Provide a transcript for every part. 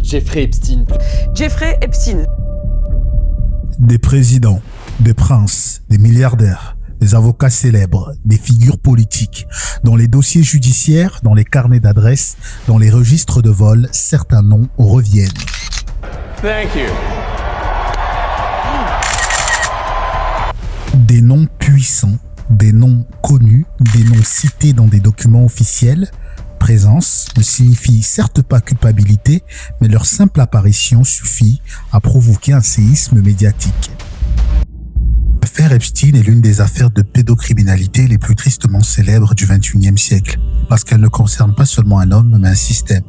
Jeffrey Epstein. Jeffrey Epstein. Des présidents, des princes, des milliardaires, des avocats célèbres, des figures politiques. Dans les dossiers judiciaires, dans les carnets d'adresses, dans les registres de vol, certains noms reviennent. Thank you. Des noms puissants, des noms connus, des noms cités dans des documents officiels. Présence ne signifie certes pas culpabilité, mais leur simple apparition suffit à provoquer un séisme médiatique. L'affaire Epstein est l'une des affaires de pédocriminalité les plus tristement célèbres du XXIe siècle, parce qu'elle ne concerne pas seulement un homme, mais un système.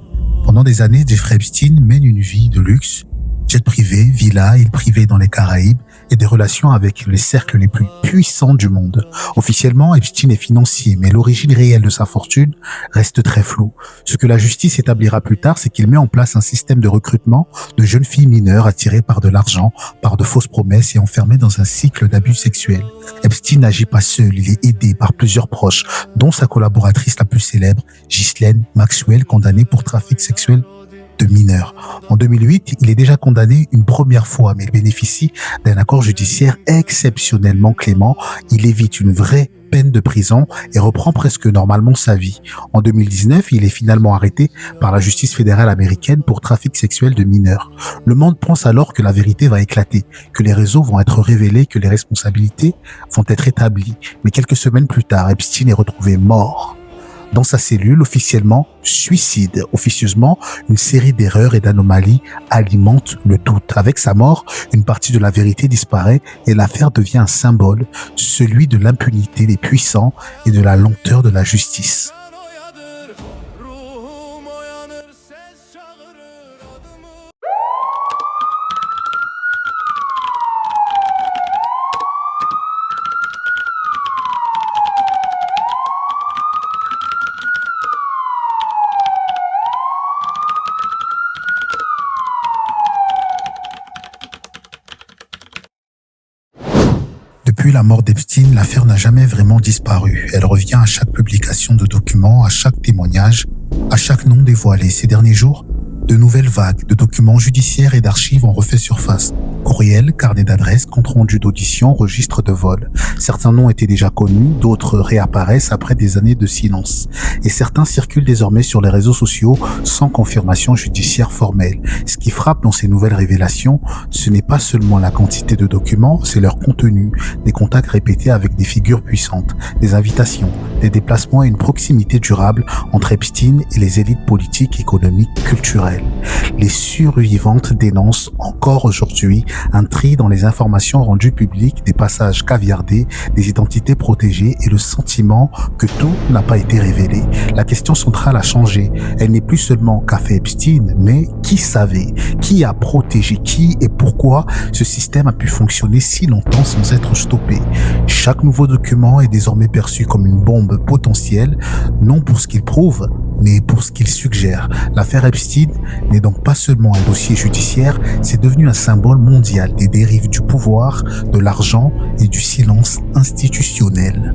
Pendant des années, Jeffrey Epstein mène une vie de luxe, jet privé, villa, île privée dans les Caraïbes et des relations avec les cercles les plus puissants du monde. Officiellement, Epstein est financier, mais l'origine réelle de sa fortune reste très floue. Ce que la justice établira plus tard, c'est qu'il met en place un système de recrutement de jeunes filles mineures attirées par de l'argent, par de fausses promesses et enfermées dans un cycle d'abus sexuels. Epstein n'agit pas seul, il est aidé par plusieurs proches, dont sa collaboratrice la plus célèbre, Ghislaine Maxwell, condamnée pour trafic sexuel de mineurs. En 2008, il est déjà condamné une première fois, mais il bénéficie d'un accord judiciaire exceptionnellement clément. Il évite une vraie peine de prison et reprend presque normalement sa vie. En 2019, il est finalement arrêté par la justice fédérale américaine pour trafic sexuel de mineurs. Le monde pense alors que la vérité va éclater, que les réseaux vont être révélés, que les responsabilités vont être établies. Mais quelques semaines plus tard, Epstein est retrouvé mort dans sa cellule, officiellement suicide. Officieusement, une série d'erreurs et d'anomalies alimente le doute. Avec sa mort, une partie de la vérité disparaît et l'affaire devient un symbole, celui de l'impunité des puissants et de la lenteur de la justice. Depuis la mort d'Epstein, l'affaire n'a jamais vraiment disparu. Elle revient à chaque publication de documents, à chaque témoignage, à chaque nom dévoilé. Ces derniers jours, de nouvelles vagues de documents judiciaires et d'archives ont refait surface. Courriels, carnets d'adresses, comptes rendus d'audition, registres de vol. Certains noms étaient déjà connus, d'autres réapparaissent après des années de silence. Et certains circulent désormais sur les réseaux sociaux sans confirmation judiciaire formelle. Ce qui frappe dans ces nouvelles révélations, ce n'est pas seulement la quantité de documents, c'est leur contenu. Des contacts répétés avec des figures puissantes, des invitations, des déplacements et une proximité durable entre Epstein et les élites politiques, économiques, culturelles. Les survivantes dénoncent encore aujourd'hui un tri dans les informations rendues publiques, des passages caviardés, des identités protégées et le sentiment que tout n'a pas été révélé. La question centrale a changé. Elle n'est plus seulement qu'a fait Epstein, mais qui savait, qui a protégé qui et pourquoi ce système a pu fonctionner si longtemps sans être stoppé. Chaque nouveau document est désormais perçu comme une bombe potentielle, non pour ce qu'il prouve, mais pour ce qu'il suggère. L'affaire Epstein n'est donc pas seulement un dossier judiciaire, c'est devenu un symbole mondial des dérives du pouvoir, de l'argent et du silence institutionnel.